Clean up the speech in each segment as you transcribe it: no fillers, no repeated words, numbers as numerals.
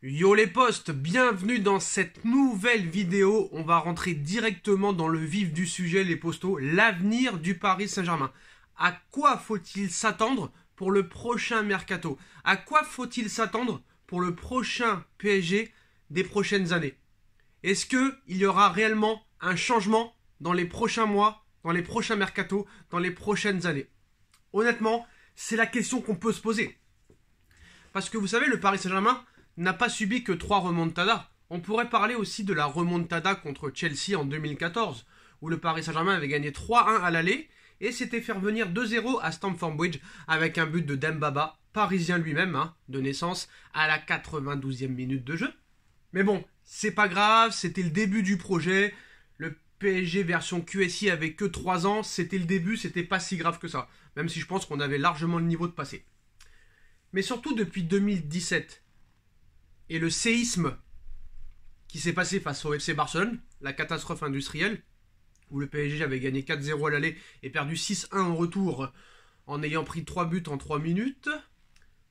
Yo les potes, bienvenue dans cette nouvelle vidéo. On va rentrer directement dans le vif du sujet les postos, l'avenir du Paris Saint-Germain. À quoi faut-il s'attendre pour le prochain mercato? À quoi faut-il s'attendre pour le prochain PSG des prochaines années? Est-ce qu'il y aura réellement un changement dans les prochains mois, dans les prochains mercatos, dans les prochaines années? Honnêtement, c'est la question qu'on peut se poser. Parce que vous savez, le Paris Saint-Germain n'a pas subi que 3 remontadas. On pourrait parler aussi de la remontada contre Chelsea en 2014, où le Paris Saint-Germain avait gagné 3-1 à l'aller et s'était fait revenir 2-0 à Stamford Bridge avec un but de Dembaba, parisien lui-même, de naissance, à la 92e minute de jeu. Mais bon, c'est pas grave, c'était le début du projet. Le PSG version QSI avait que 3 ans, c'était le début, c'était pas si grave que ça. Même si je pense qu'on avait largement le niveau de passer. Mais surtout depuis 2017, et le séisme qui s'est passé face au FC Barcelone, la catastrophe industrielle, où le PSG avait gagné 4-0 à l'aller et perdu 6-1 au retour en ayant pris 3 buts en 3 minutes.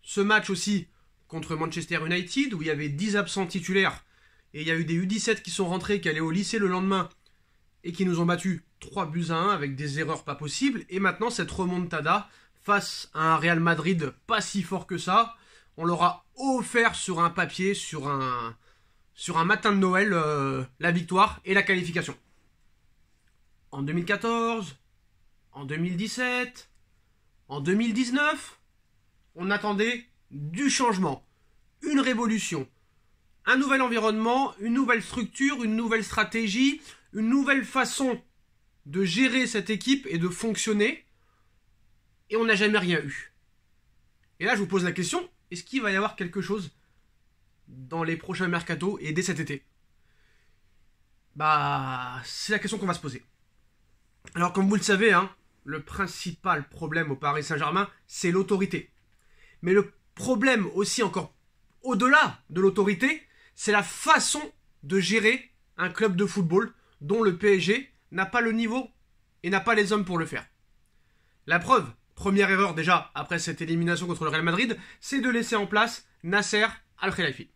Ce match aussi contre Manchester United, où il y avait 10 absents titulaires, et il y a eu des U17 qui sont rentrés, qui allaient au lycée le lendemain, et qui nous ont battu 3-1 avec des erreurs pas possibles. Et maintenant, cette remontada face à un Real Madrid pas si fort que ça, on leur a offert sur un papier, sur un matin de Noël, la victoire et la qualification. En 2014, en 2017, en 2019, on attendait du changement, une révolution, un nouvel environnement, une nouvelle structure, une nouvelle stratégie, une nouvelle façon de gérer cette équipe et de fonctionner. Et on n'a jamais rien eu. Et là, je vous pose la question, est-ce qu'il va y avoir quelque chose dans les prochains mercatos et dès cet été? C'est la question qu'on va se poser. Alors, comme vous le savez, le principal problème au Paris Saint-Germain, c'est l'autorité. Mais le problème aussi, encore au-delà de l'autorité, c'est la façon de gérer un club de football dont le PSG n'a pas le niveau et n'a pas les hommes pour le faire. La preuve, première erreur déjà après cette élimination contre le Real Madrid, c'est de laisser en place Nasser Al-Khelaifi.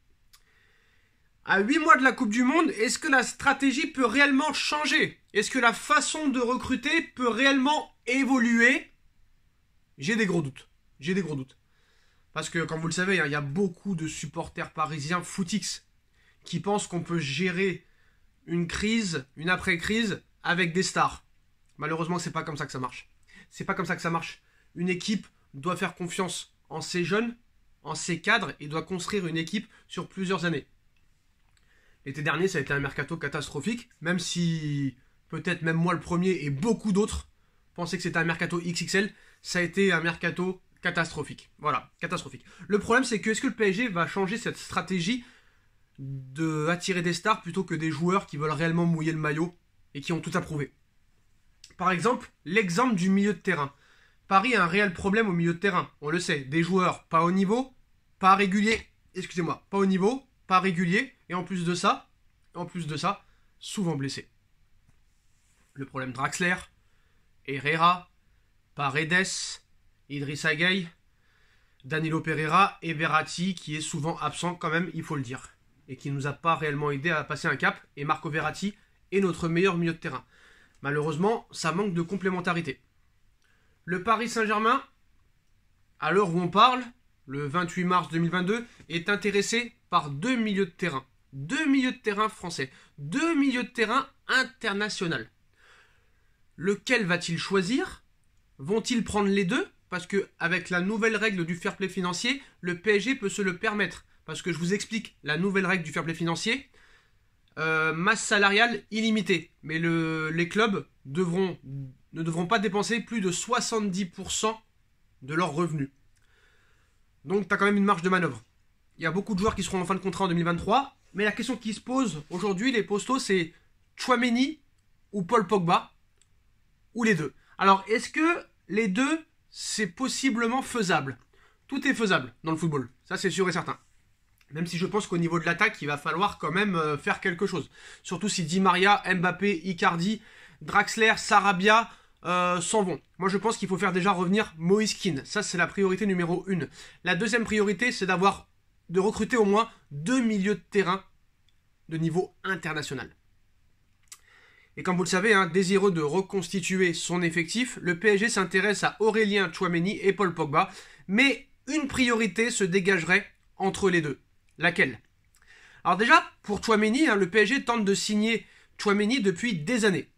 À 8 mois de la Coupe du Monde, est-ce que la stratégie peut réellement changer? Est-ce que la façon de recruter peut réellement évoluer? J'ai des gros doutes. Parce que, comme vous le savez, il y a beaucoup de supporters parisiens footix qui pensent qu'on peut gérer une crise, une après-crise, avec des stars. Malheureusement, c'est pas comme ça que ça marche. C'est pas comme ça que ça marche. Une équipe doit faire confiance en ses jeunes, en ses cadres, et doit construire une équipe sur plusieurs années. L'été dernier, ça a été un mercato catastrophique, même si peut-être même moi le premier et beaucoup d'autres pensaient que c'était un mercato XXL, ça a été un mercato catastrophique. Voilà, catastrophique. Le problème, c'est que est-ce que le PSG va changer cette stratégie d'attirer des stars plutôt que des joueurs qui veulent réellement mouiller le maillot et qui ont tout à prouver? Par exemple, l'exemple du milieu de terrain. Paris a un réel problème au milieu de terrain, on le sait. Des joueurs pas au niveau, pas réguliers, pas au niveau, pas réguliers, et en plus de ça, souvent blessés. Le problème Draxler, Herrera, Paredes, Idrissa Gueye, Danilo Pereira et Verratti, qui est souvent absent quand même, il faut le dire, et qui nous a pas réellement aidé à passer un cap, et Marco Verratti est notre meilleur milieu de terrain. Malheureusement, ça manque de complémentarité. Le Paris Saint-Germain, à l'heure où on parle, le 28 mars 2022, est intéressé par 2 milieux de terrain. 2 milieux de terrain français. 2 milieux de terrain internationaux. Lequel va-t-il choisir? Vont-ils prendre les deux? Parce que avec la nouvelle règle du fair play financier, le PSG peut se le permettre. Parce que je vous explique la nouvelle règle du fair play financier. Masse salariale illimitée. Mais les clubs ne devront pas dépenser plus de 70% de leurs revenus. Donc tu as quand même une marge de manœuvre. Il y a beaucoup de joueurs qui seront en fin de contrat en 2023. Mais la question qui se pose aujourd'hui, les postos, c'est Tchouaméni ou Paul Pogba, ou les deux. Alors, est-ce que les deux, c'est possiblement faisable? Tout est faisable dans le football. Ça, c'est sûr et certain. Même si je pense qu'au niveau de l'attaque, il va falloir quand même faire quelque chose. Surtout si Di Maria, Mbappé, Icardi, Draxler, Sarabia s'en vont. Moi, je pense qu'il faut faire déjà revenir Moïse Kean. Ça, c'est la priorité numéro 1. La deuxième priorité, c'est d'avoir de recruter au moins 2 milieux de terrain de niveau international. Et comme vous le savez, désireux de reconstituer son effectif, le PSG s'intéresse à Aurélien Tchouaméni et Paul Pogba, mais une priorité se dégagerait entre les deux. Laquelle? Alors déjà, pour Tchouaméni, le PSG tente de signer Tchouaméni depuis des années.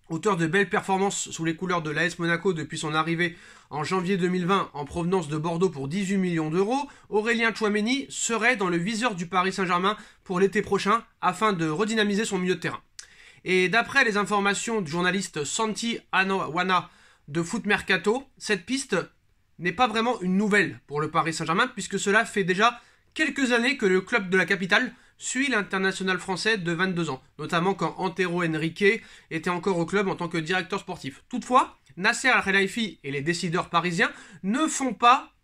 Auteur de belles performances sous les couleurs de l'AS Monaco depuis son arrivée en janvier 2020 en provenance de Bordeaux pour 18 millions d'euros, Aurélien Tchouaméni serait dans le viseur du Paris Saint-Germain pour l'été prochain afin de redynamiser son milieu de terrain. Et d'après les informations du journaliste Santi Anawana de Foot Mercato, cette piste n'est pas vraiment une nouvelle pour le Paris Saint-Germain puisque cela fait déjà quelques années que le club de la capitale suit l'international français de 22 ans, notamment quand Antero Henrique était encore au club en tant que directeur sportif. Toutefois, Nasser Al-Khelaifi et les décideurs parisiens ne font pas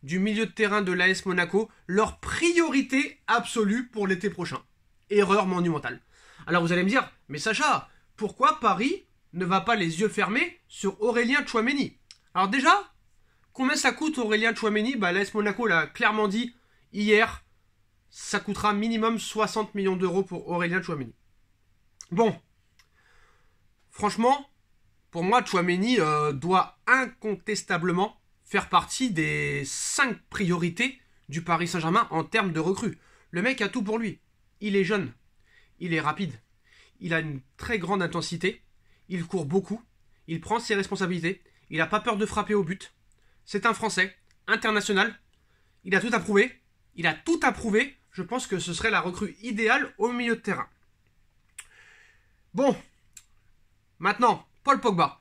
du milieu de terrain de l'AS Monaco leur priorité absolue pour l'été prochain. Erreur monumentale. Alors vous allez me dire, mais Sacha, pourquoi Paris ne va pas les yeux fermés sur Aurélien Tchouaméni? Alors déjà, combien ça coûte Aurélien Tchouaméni? L'AS Monaco l'a clairement dit hier, ça coûtera minimum 60 millions d'euros pour Aurélien Tchouaméni. Bon, franchement, pour moi, Tchouaméni doit incontestablement faire partie des 5 priorités du Paris Saint-Germain en termes de recrues. Le mec a tout pour lui. Il est jeune, il est rapide, il a une très grande intensité, il court beaucoup, il prend ses responsabilités, il n'a pas peur de frapper au but. C'est un Français, international, il a tout à prouver. Je pense que ce serait la recrue idéale au milieu de terrain. Bon, maintenant, Paul Pogba.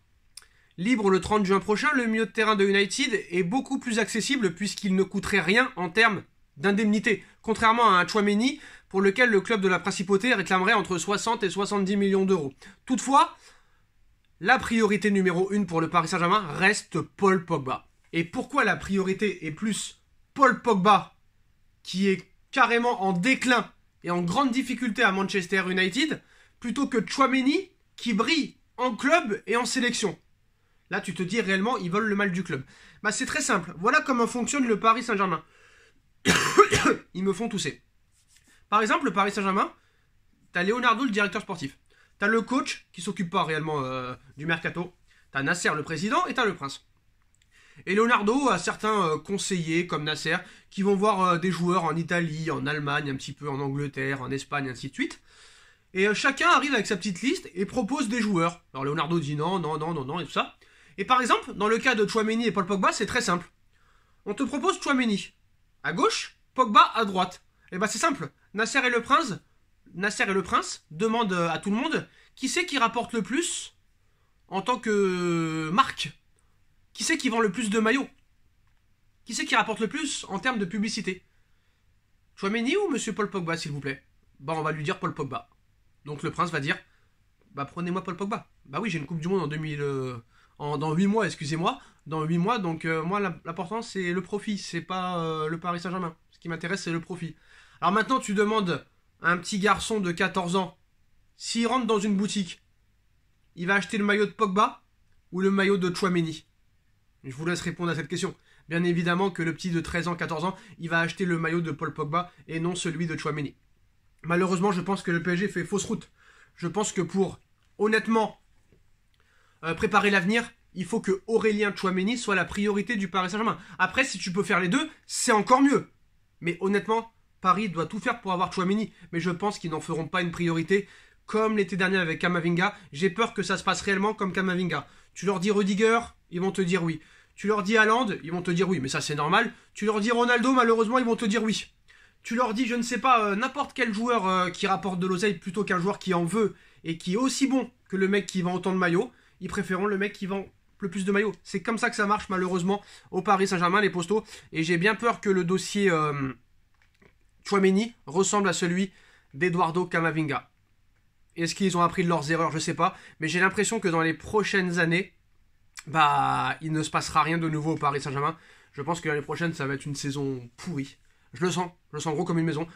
Libre le 30 juin prochain, le milieu de terrain de United est beaucoup plus accessible puisqu'il ne coûterait rien en termes d'indemnité, contrairement à un Tchouaméni pour lequel le club de la Principauté réclamerait entre 60 et 70 millions d'euros. Toutefois, la priorité numéro 1 pour le Paris Saint-Germain reste Paul Pogba. Et pourquoi la priorité est plus Paul Pogba, qui est carrément en déclin et en grande difficulté à Manchester United, plutôt que Tchouaméni, qui brille en club et en sélection? Là, tu te dis réellement, ils veulent le mal du club. C'est très simple. Voilà comment fonctionne le Paris Saint-Germain. Ils me font tousser. Par exemple, le Paris Saint-Germain, t'as Leonardo, le directeur sportif. T'as le coach, qui s'occupe pas réellement du mercato. T'as Nasser, le président, et t'as le prince. Et Leonardo a certains conseillers, comme Nasser, qui vont voir des joueurs en Italie, en Allemagne, un petit peu en Angleterre, en Espagne, ainsi de suite. Et chacun arrive avec sa petite liste et propose des joueurs. Alors Leonardo dit non, et tout ça. Et par exemple, dans le cas de Tchouaméni et Paul Pogba, c'est très simple. On te propose Tchouaméni à gauche, Pogba à droite. Et c'est simple. Nasser et le prince demandent à tout le monde qui c'est qui rapporte le plus en tant que marque. Qui c'est qui vend le plus de maillots? Qui c'est qui rapporte le plus en termes de publicité? Tchouaméni ou monsieur Paul Pogba, s'il vous plaît? On va lui dire Paul Pogba. Donc le prince va dire, prenez-moi Paul Pogba. Oui, j'ai une Coupe du Monde dans 8 mois, excusez-moi. Dans 8 mois, donc moi, l'important, c'est le profit. C'est pas le Paris Saint-Germain. Ce qui m'intéresse, c'est le profit. Alors maintenant, tu demandes à un petit garçon de 14 ans, s'il rentre dans une boutique, il va acheter le maillot de Pogba ou le maillot de Tchouaméni? Je vous laisse répondre à cette question. Bien évidemment que le petit de 13 ans, 14 ans, il va acheter le maillot de Paul Pogba et non celui de Tchouaméni. Malheureusement, je pense que le PSG fait fausse route. Je pense que pour, honnêtement, préparer l'avenir, il faut que Aurélien Tchouaméni soit la priorité du Paris Saint-Germain. Après, si tu peux faire les deux, c'est encore mieux. Mais honnêtement, Paris doit tout faire pour avoir Tchouaméni. Mais je pense qu'ils n'en feront pas une priorité comme l'été dernier avec Camavinga. J'ai peur que ça se passe réellement comme Camavinga. Tu leur dis Rudiger, ils vont te dire oui. Tu leur dis Haaland, ils vont te dire oui, mais ça c'est normal. Tu leur dis Ronaldo, malheureusement, ils vont te dire oui. Tu leur dis, je ne sais pas, n'importe quel joueur qui rapporte de l'oseille plutôt qu'un joueur qui en veut et qui est aussi bon que le mec qui vend autant de maillots, ils préféreront le mec qui vend le plus de maillots. C'est comme ça que ça marche malheureusement au Paris Saint-Germain, les postos. Et j'ai bien peur que le dossier Tchouaméni ressemble à celui d'Eduardo Camavinga. Est-ce qu'ils ont appris de leurs erreurs? Je sais pas. Mais j'ai l'impression que dans les prochaines années, il ne se passera rien de nouveau au Paris Saint-Germain. Je pense que l'année prochaine, ça va être une saison pourrie. Je le sens gros comme une maison.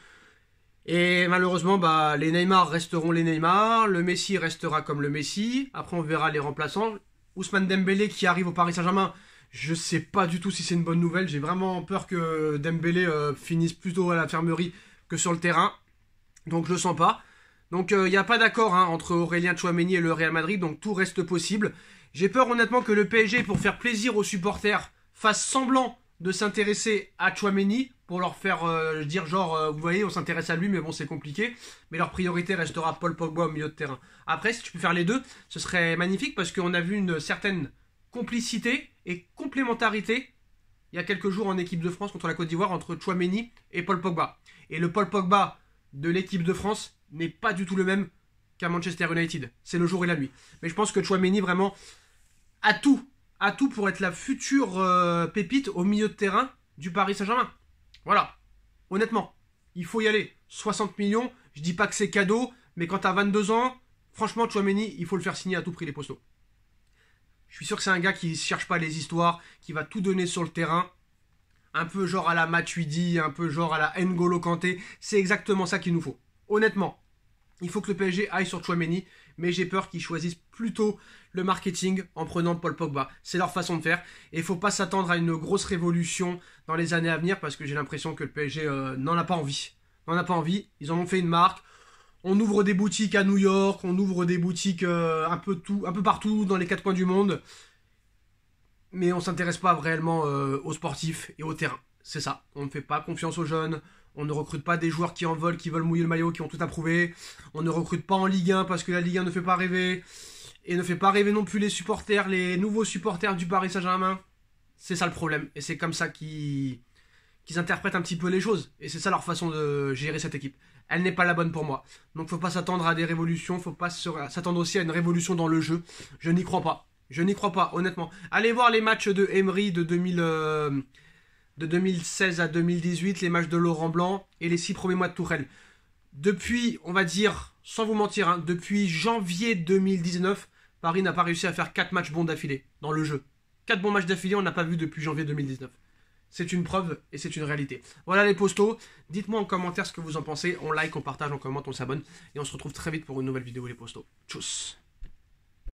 Et malheureusement, les Neymar resteront les Neymar, le Messi restera comme le Messi. Après, on verra les remplaçants. Ousmane Dembélé qui arrive au Paris Saint-Germain, Je sais pas du tout si c'est une bonne nouvelle. J'ai vraiment peur que Dembélé finisse plutôt à l'infirmerie que sur le terrain. Donc je le sens pas. Donc il n'y a pas d'accord hein, entre Aurélien Tchouaméni et le Real Madrid. Donc tout reste possible. J'ai peur honnêtement que le PSG, pour faire plaisir aux supporters, fasse semblant de s'intéresser à Tchouaméni pour leur faire dire genre vous voyez on s'intéresse à lui mais bon c'est compliqué, mais leur priorité restera Paul Pogba au milieu de terrain. Après si tu peux faire les deux ce serait magnifique parce qu'on a vu une certaine complicité et complémentarité il y a quelques jours en équipe de France contre la Côte d'Ivoire entre Tchouaméni et Paul Pogba. Et le Paul Pogba de l'équipe de France n'est pas du tout le même qu'à Manchester United. C'est le jour et la nuit. Mais je pense que Tchouaméni vraiment a tout pour être la future pépite au milieu de terrain du Paris Saint-Germain. Voilà. Honnêtement, il faut y aller. 60 millions, je dis pas que c'est cadeau, mais quand t'as 22 ans, franchement, Tchouaméni, il faut le faire signer à tout prix les postaux. Je suis sûr que c'est un gars qui ne cherche pas les histoires, qui va tout donner sur le terrain. Un peu genre à la Matuidi, un peu genre à la N'Golo Kanté. C'est exactement ça qu'il nous faut. Honnêtement, il faut que le PSG aille sur Tchouaméni, mais j'ai peur qu'ils choisissent plutôt le marketing en prenant Paul Pogba. C'est leur façon de faire. Et il ne faut pas s'attendre à une grosse révolution dans les années à venir parce que j'ai l'impression que le PSG n'en a pas envie. N'en a pas envie. Ils en ont fait une marque. On ouvre des boutiques à New York, on ouvre des boutiques un peu partout dans les quatre coins du monde. Mais on ne s'intéresse pas réellement aux sportifs et au terrain. C'est ça. On ne fait pas confiance aux jeunes. On ne recrute pas des joueurs qui en veulent, qui veulent mouiller le maillot, qui ont tout approuvé. On ne recrute pas en Ligue 1 parce que la Ligue 1 ne fait pas rêver. Et ne fait pas rêver non plus les supporters, les nouveaux supporters du Paris Saint-Germain. C'est ça le problème. Et c'est comme ça qu'ils interprètent un petit peu les choses. Et c'est ça leur façon de gérer cette équipe. Elle n'est pas la bonne pour moi. Donc faut pas s'attendre à des révolutions. Faut pas s'attendre aussi à une révolution dans le jeu. Je n'y crois pas. Je n'y crois pas, honnêtement. Allez voir les matchs de Emery de 2016 à 2018, les matchs de Laurent Blanc et les 6 premiers mois de Tourelle. Depuis, on va dire, sans vous mentir, hein, depuis janvier 2019, Paris n'a pas réussi à faire 4 matchs bons d'affilée dans le jeu. 4 bons matchs d'affilée, on n'a pas vu depuis janvier 2019. C'est une preuve et c'est une réalité. Voilà les postos. Dites-moi en commentaire ce que vous en pensez. On like, on partage, on commente, on s'abonne. Et on se retrouve très vite pour une nouvelle vidéo les postos. Tchuss.